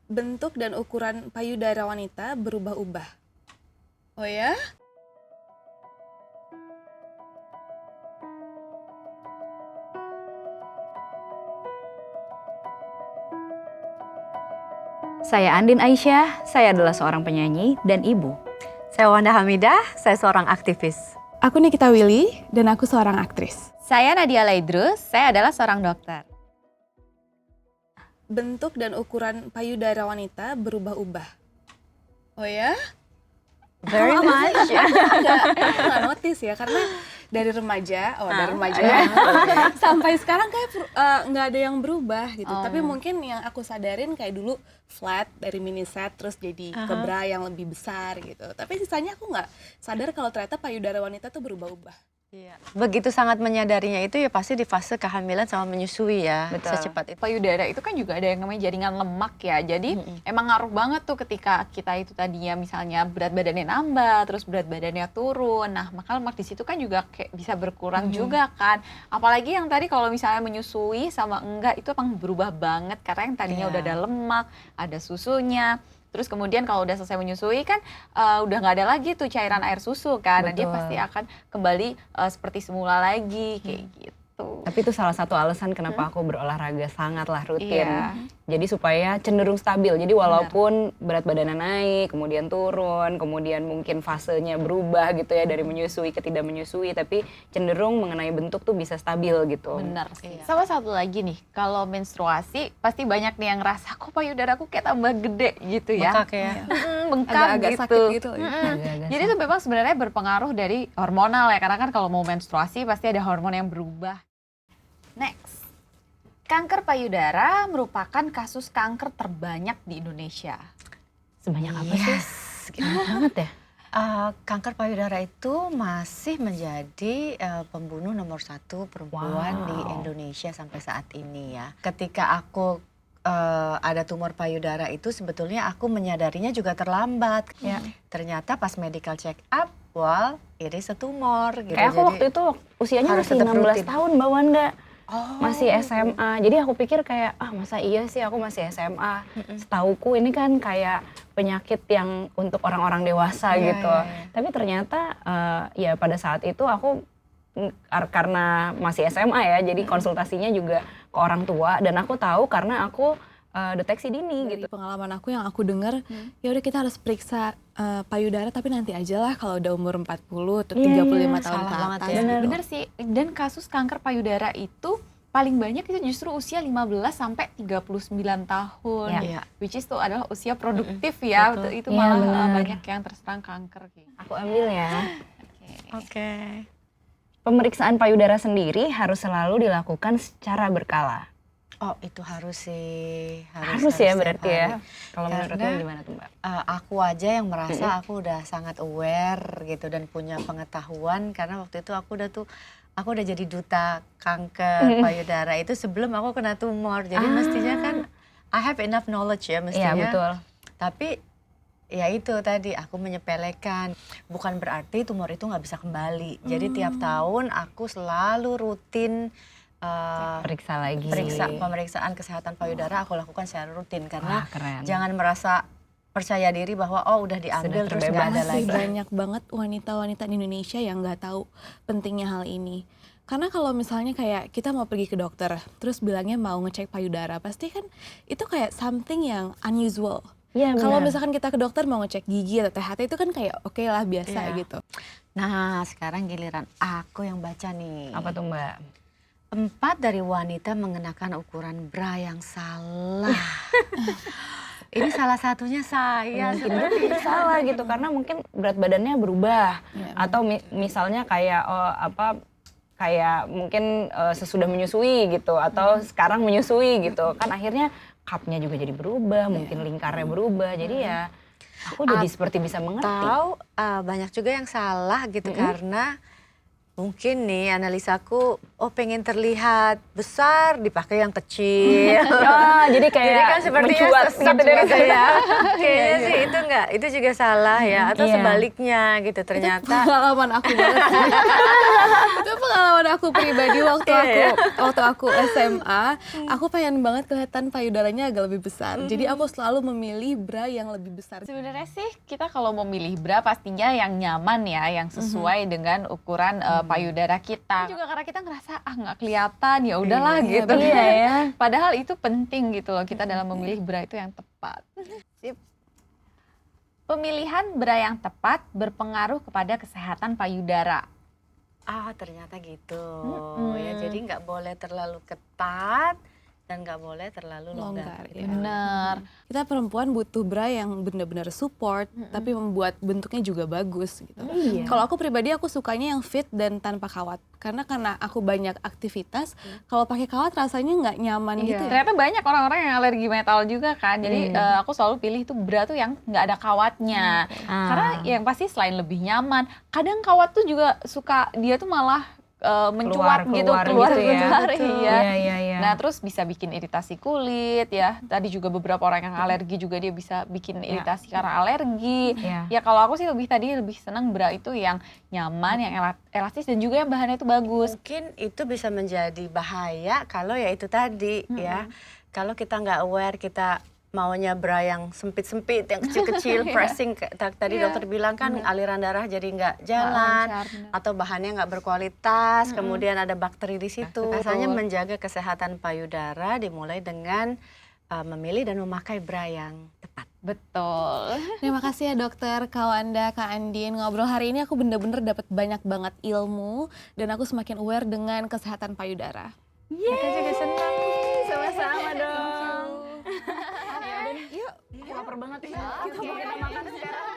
Bentuk dan ukuran payudara wanita berubah-ubah. Oh ya? Saya Andin Aisyah, saya adalah seorang penyanyi dan ibu. Saya Wanda Hamidah, saya seorang aktivis. Aku Nikita Willy dan aku seorang aktris. Saya Nadia Laidrus, saya adalah seorang dokter. Bentuk dan ukuran payudara wanita berubah-ubah. Oh ya? Very much. Aku nggak notice ya, karena dari remaja, sampai sekarang kayak nggak ada yang berubah gitu. Tapi mungkin yang aku sadarin kayak dulu flat dari mini set terus jadi ke bra yang lebih besar gitu. Tapi sisanya aku nggak sadar kalau ternyata payudara wanita tuh berubah-ubah. Iya. Begitu sangat menyadarinya itu ya pasti di fase kehamilan sama menyusui ya. Betul. Secepat itu. Payudara itu kan juga ada yang namanya jaringan lemak ya. Jadi emang ngaruh banget tuh ketika kita itu tadinya misalnya berat badannya nambah, terus berat badannya turun. Nah, maka lemak di situ kan juga kayak bisa berkurang juga kan. Apalagi yang tadi kalau misalnya menyusui sama enggak itu emang berubah banget karena yang tadinya udah ada lemak, ada susunya. Terus kemudian kalau udah selesai menyusui kan udah nggak ada lagi tuh cairan air susu kan. Nah, dia pasti akan kembali seperti semula lagi kayak gitu. Tapi itu salah satu alasan kenapa aku berolahraga sangatlah rutin. Iya. Jadi supaya cenderung stabil. Jadi walaupun berat badannya naik, kemudian turun, kemudian mungkin fasenya berubah gitu ya dari menyusui ke tidak menyusui, tapi cenderung mengenai bentuk tuh bisa stabil gitu. Benar sih. Sama satu lagi nih, kalau menstruasi pasti banyak nih yang ngerasa kok payudaraku kayak tambah gede gitu ya. Bengkak ya. Bengkak Agak-agak gitu. sakit gitu. Agak-agak Jadi itu memang sebenarnya berpengaruh dari hormonal ya, karena kan kalau mau menstruasi pasti ada hormon yang berubah. Next, kanker payudara merupakan kasus kanker terbanyak di Indonesia. Sebanyak apa sih? Banyak banget ya? Kanker payudara itu masih menjadi pembunuh nomor 1 perempuan di Indonesia sampai saat ini ya. Ketika aku ada tumor payudara itu sebetulnya aku menyadarinya juga terlambat. Ternyata pas medical check up, ini setumor. Gitu. Kayak aku waktu itu usianya harus masih tetap 16 rutin. tahun Mbak Wanda. Masih SMA, jadi aku pikir kayak masa iya sih aku masih SMA. Setauku ini kan kayak penyakit yang untuk orang-orang dewasa gitu. Tapi ternyata ya pada saat itu aku karena masih SMA ya, jadi konsultasinya juga ke orang tua dan aku tahu karena aku deteksi dini gitu. Dari pengalaman aku yang aku dengar, ya udah kita harus periksa payudara tapi nanti aja lah kalau udah umur 40 atau 35 tahun ke salah banget atas. ya. Bener sih, dan kasus kanker payudara itu paling banyak itu justru usia 15 sampai 39 tahun. Iya. Which is tuh adalah usia produktif ya. Betul. Itu Iya, malah benar. banyak yang terserang kanker gitu. Aku ambil ya. Oke. Pemeriksaan payudara sendiri harus selalu dilakukan secara berkala. Oh itu harus sih. Harus ya setiap berarti ya. hari. Kalau menurutmu Karena, gimana tuh Mbak? Aku aja yang merasa aku udah sangat aware gitu dan punya pengetahuan karena waktu itu aku udah jadi duta kanker payudara itu sebelum aku kena tumor. Jadi mestinya kan I have enough knowledge ya mestinya. Iya betul. Tapi ya itu tadi aku menyepelekan. Bukan berarti tumor itu nggak bisa kembali. Jadi tiap tahun aku selalu rutin Periksa lagi. pemeriksaan kesehatan payudara aku lakukan secara rutin karena Wah, keren. jangan merasa percaya diri bahwa udah diambil Sudah terus nggak ada Masih lagi. banyak banget wanita-wanita di Indonesia yang nggak tahu pentingnya hal ini. Karena kalau misalnya kayak kita mau pergi ke dokter, terus bilangnya mau ngecek payudara, pasti kan itu kayak something yang unusual. Iya Kalau benar. misalkan kita ke dokter mau ngecek gigi atau THT itu kan kayak oke lah biasa Iya. gitu. Nah sekarang giliran aku yang baca nih. Apa tuh Mbak? 4 dari wanita mengenakan ukuran bra yang salah. Ini salah satunya saya. Mungkin juga salah gitu karena mungkin berat badannya berubah atau misalnya kayak kayak mungkin sesudah menyusui gitu atau sekarang menyusui gitu kan akhirnya cupnya juga jadi berubah, mungkin lingkarnya berubah, jadi ya aku jadi seperti bisa mengerti. Tahu banyak juga yang salah gitu karena mungkin nih analisaku, pengen terlihat besar dipakai yang kecil. Jadi kayak Jadi kan sepertinya mencuat sesat gitu dari gitu ya. Kayaknya sih itu enggak, itu juga salah ya. Atau sebaliknya gitu ternyata. Pengalaman aku banget sih. Itu pengalaman aku pribadi waktu aku SMA, aku pengen banget kelihatan payudaranya agak lebih besar. Jadi aku selalu memilih bra yang lebih besar. Sebenarnya sih kita kalau memilih bra pastinya yang nyaman ya, yang sesuai dengan ukuran payudara kita. Juga karena kita ngerasa nggak kelihatan, ya udahlah gitu. Iya ya. Padahal itu penting gitu loh, kita dalam memilih bra itu yang tepat. Sip. Pemilihan bra yang tepat berpengaruh kepada kesehatan payudara. Ternyata gitu. Ya jadi nggak boleh terlalu ketat dan nggak boleh terlalu longgar. Ya. Bener. Kita perempuan butuh bra yang benar-benar support, tapi membuat bentuknya juga bagus gitu. Kalau aku pribadi aku sukanya yang fit dan tanpa kawat. Karena aku banyak aktivitas, kalau pakai kawat rasanya nggak nyaman gitu. Ternyata banyak orang-orang yang alergi metal juga kan. Jadi aku selalu pilih tuh bra tuh yang nggak ada kawatnya. Karena yang pasti selain lebih nyaman, kadang kawat tuh juga suka dia tuh malah mencuat keluar gitu ya. Iya. Nah terus bisa bikin iritasi kulit ya. Tadi juga beberapa orang yang alergi juga dia bisa bikin iritasi karena alergi. Ya kalau aku sih lebih senang bra itu yang nyaman, yang elastis dan juga yang bahannya itu bagus. Mungkin itu bisa menjadi bahaya kalau ya itu tadi ya. Kalau kita nggak aware, kita maunya bra yang sempit-sempit, yang kecil-kecil, pressing, tadi dokter bilang kan aliran darah jadi nggak jalan, atau bahannya nggak berkualitas, kemudian ada bakteri di situ. Rasanya menjaga kesehatan payudara dimulai dengan memilih dan memakai bra yang tepat. Betul. Terima kasih ya dokter, Kak Wanda, Kak Andin. Ngobrol hari ini aku bener-bener dapat banyak banget ilmu dan aku semakin aware dengan kesehatan payudara. Aku juga senang. Sama-sama dong. Yuk, Lapar banget ya. Kita makan sekarang.